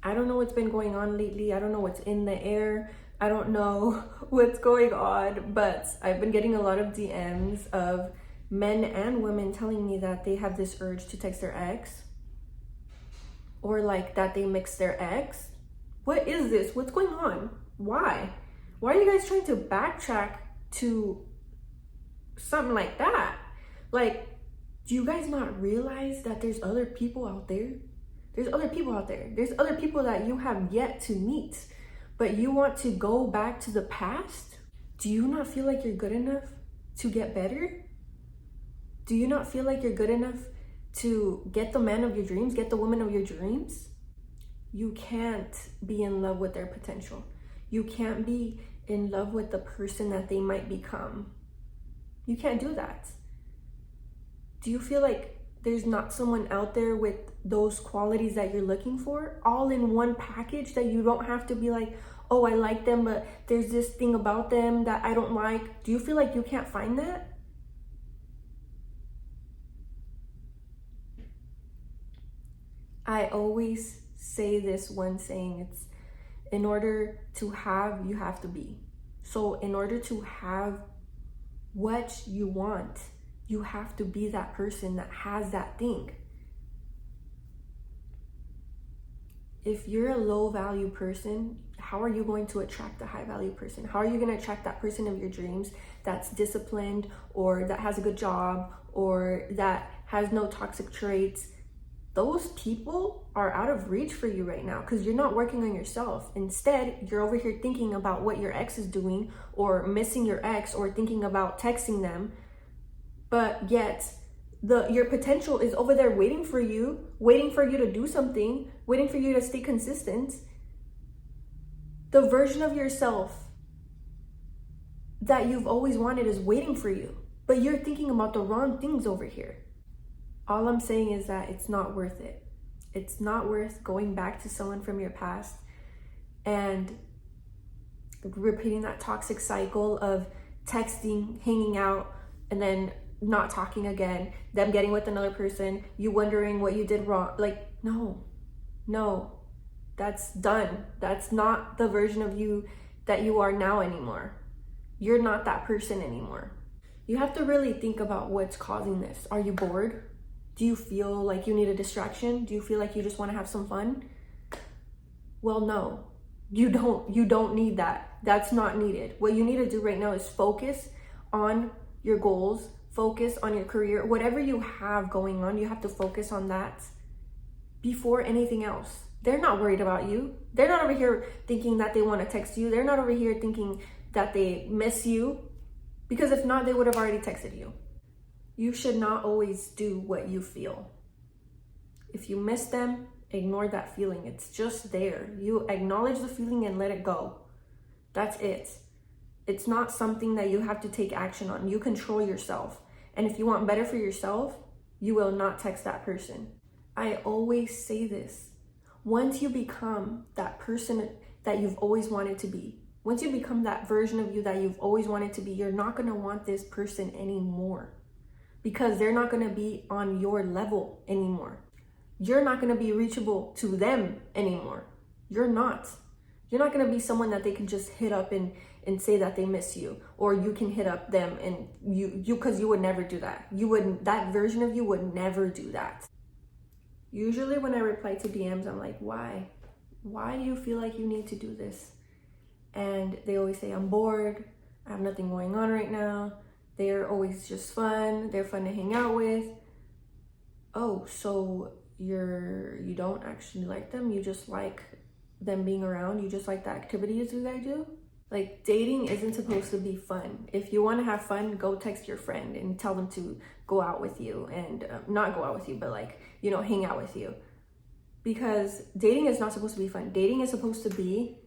I don't know what's been going on lately. I don't know what's in the air. I don't know what's going on, but I've been getting a lot of DMs of men and women telling me that they have this urge to text their ex, or like that they mix their ex. What is this? What's going on? Why? Why are you guys trying to backtrack to something like that? Like, do you guys not realize that there's other people out there? There's other people out there. There's other people that you have yet to meet, but you want to go back to the past? Do you not feel like you're good enough to get better? Do you not feel like you're good enough to get the man of your dreams, get the woman of your dreams? You can't be in love with their potential. You can't be in love with the person that they might become. You can't do that. Do you feel like there's not someone out there with those qualities that you're looking for, all in one package, that you don't have to be like, oh, I like them, but there's this thing about them that I don't like? Do you feel like you can't find that? I always say this one saying, it's in order to have, you have to be. So in order to have what you want, you have to be that person that has that thing. If you're a low value person, how are you going to attract a high value person? How are you going to attract that person of your dreams that's disciplined, or that has a good job, or that has no toxic traits? Those people are out of reach for you right now because you're not working on yourself. Instead, you're over here thinking about what your ex is doing, or missing your ex, or thinking about texting them. But yet, your potential is over there waiting for you to do something, waiting for you to stay consistent. The version of yourself that you've always wanted is waiting for you, but you're thinking about the wrong things over here. All I'm saying is that it's not worth it. It's not worth going back to someone from your past and repeating that toxic cycle of texting, hanging out, and then not talking again, them getting with another person, you wondering what you did wrong. Like, no, that's done. That's not the version of you that you are now anymore. You're not that person anymore. You have to really think about what's causing this. Are you bored? Do you feel like you need a distraction? Do you feel like you just want to have some fun? Well, no, you don't need that. That's not needed. What you need to do right now is focus on your goals, focus on your career, whatever you have going on, you have to focus on that before anything else. They're not worried about you. They're not over here thinking that they want to text you. They're not over here thinking that they miss you, because if not, they would have already texted you. You should not always do what you feel. If you miss them, ignore that feeling. It's just there. You acknowledge the feeling and let it go. That's it. It's not something that you have to take action on. You control yourself. And if you want better for yourself, you will not text that person. I always say this. Once you become that person that you've always wanted to be, once you become that version of you that you've always wanted to be, you're not going to want this person anymore, because they're not going to be on your level anymore. You're not going to be reachable to them anymore. You're not going to be someone that they can just hit up and say that they miss you, or you can hit up them and because you would never do that. That version of you would never do that. Usually when I reply to DMs, I'm like, why do you feel like you need to do this? And they always say, I'm bored, I have nothing going on right now. They're always just fun, they're fun to hang out with. Oh, so you don't actually like them, you just like them being around, you just like the activities you guys do? Like, dating isn't supposed to be fun. If you want to have fun, go text your friend and tell them to go out with you, and not go out with you, but like, hang out with you. Because dating is not supposed to be fun. Dating is supposed to be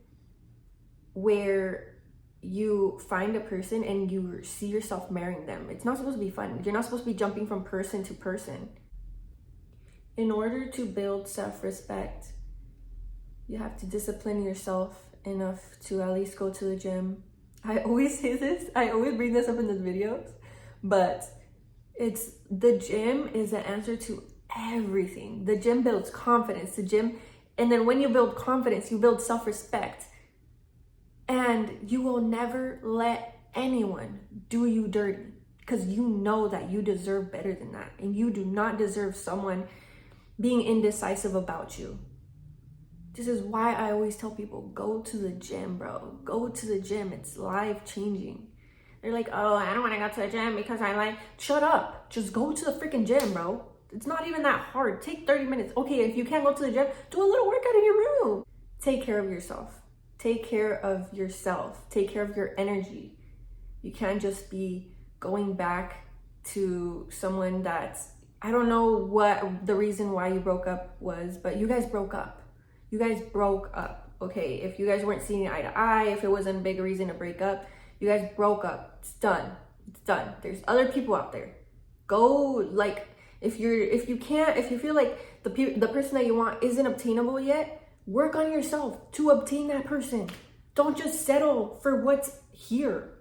where you find a person and you see yourself marrying them. It's not supposed to be fun. You're not supposed to be jumping from person to person. In order to build self-respect, you have to discipline yourself enough to at least go to the gym. I always say this, I always bring this up in the videos, but the gym is the answer to everything. The gym builds confidence. The gym And then when you build confidence, you build self-respect. And you will never let anyone do you dirty, because you know that you deserve better than that. And you do not deserve someone being indecisive about you. This is why I always tell people, go to the gym, bro. Go to the gym. It's life-changing. They're like, oh, I don't want to go to the gym because I like... Shut up. Just go to the freaking gym, bro. It's not even that hard. Take 30 minutes. Okay, if you can't go to the gym, do a little workout in your room. Take care of yourself. Take care of yourself. Take care of your energy. You can't just be going back to someone that's... I don't know what the reason why you broke up was, but you guys broke up. You guys broke up, okay? If you guys weren't seeing eye to eye, if it wasn't a big reason to break up, you guys broke up. It's done. It's done. There's other people out there. Go, like, if you feel like the person that you want isn't obtainable yet, work on yourself to obtain that person. Don't just settle for what's here,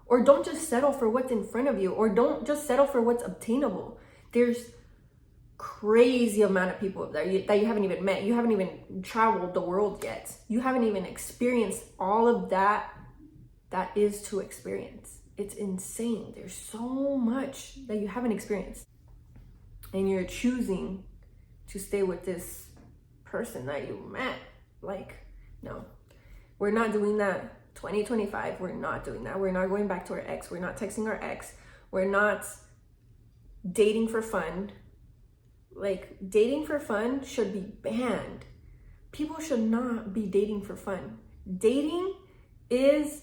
or don't just settle for what's in front of you, or don't just settle for what's obtainable. There's crazy amount of people that you haven't even met. You haven't even traveled the world yet. You haven't even experienced all of that is to experience. It's insane. There's so much that you haven't experienced, and you're choosing to stay with this person that you met. Like, no, we're not doing that. 2025, we're not doing that. We're not going back to our ex. We're not texting our ex. We're not dating for fun. Like, dating for fun should be banned. People should not be dating for fun. Dating is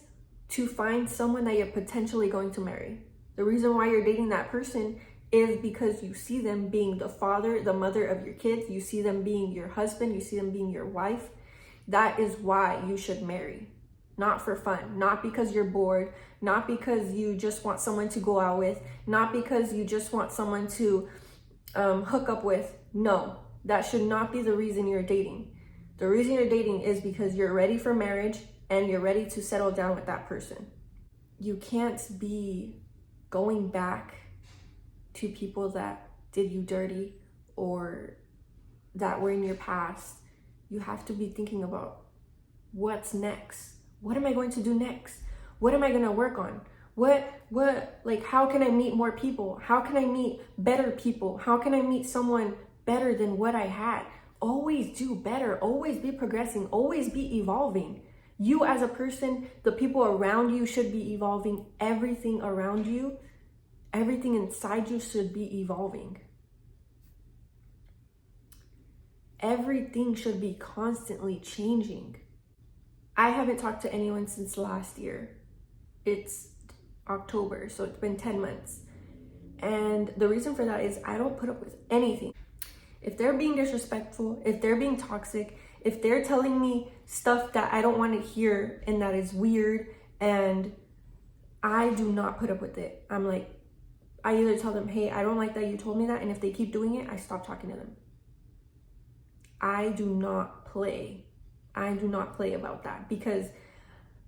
to find someone that you're potentially going to marry. The reason why you're dating that person is because you see them being the father, the mother of your kids. You see them being your husband. You see them being your wife. That is why you should marry. Not for fun. Not because you're bored. Not because you just want someone to go out with. Not because you just want someone to hook up with. No, that should not be the reason you're dating. The reason you're dating is because you're ready for marriage and you're ready to settle down with that person. You can't be going back to people that did you dirty or that were in your past. You have to be thinking about what's next. What am I going to do next? What am I going to work on? Like, how can I meet more people? How can I meet better people? How can I meet someone better than what I had? Always do better. Always be progressing. Always be evolving. You as a person, the people around you should be evolving. Everything around you, everything inside you should be evolving. Everything should be constantly changing. I haven't talked to anyone since last year. It's October, so it's been 10 months. And the reason for that is I don't put up with anything. If they're being disrespectful, if they're being toxic, if they're telling me stuff that I don't want to hear and that is weird, and I do not put up with it. I'm like, I either tell them, hey, I don't like that you told me that, and if they keep doing it, I stop talking to them. I do not play. I do not play about that, because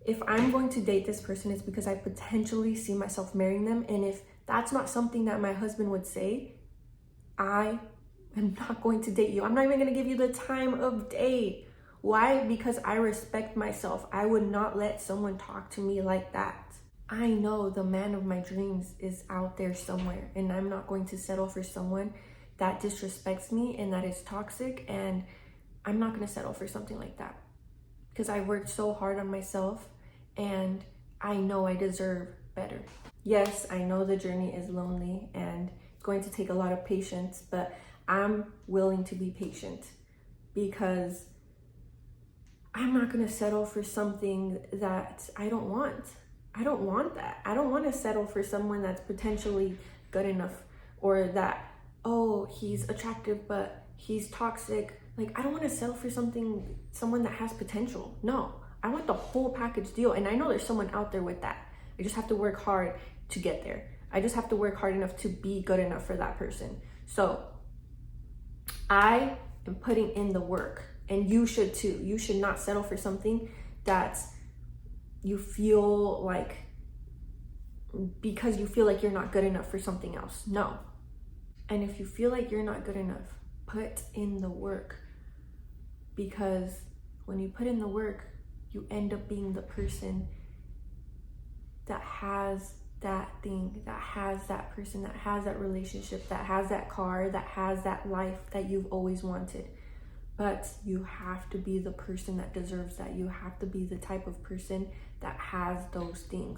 if I'm going to date this person, it's because I potentially see myself marrying them. And if that's not something that my husband would say, I am not going to date you. I'm not even going to give you the time of day. Why? Because I respect myself. I would not let someone talk to me like that. I know the man of my dreams is out there somewhere, and I'm not going to settle for someone that disrespects me and that is toxic. And I'm not going to settle for something like that, because I worked so hard on myself and I know I deserve better. Yes, I know the journey is lonely and it's going to take a lot of patience, but I'm willing to be patient, because I'm not going to settle for something that I don't want. I don't want that. I don't want to settle for someone that's potentially good enough, or that, oh, he's attractive but he's toxic. Like, I don't want to settle for someone that has potential. No, I want the whole package deal. And I know there's someone out there with that. I just have to work hard to get there. I just have to work hard enough to be good enough for that person. So I am putting in the work, and you should too. You should not settle for something that you feel like, because you feel like you're not good enough for something else. No. And if you feel like you're not good enough, put in the work. because when you put in the work, you end up being the person that has that thing, that has that person, that has that relationship, that has that car, that has that life that you've always wanted. But you have to be the person that deserves that. You have to be the type of person that has those things.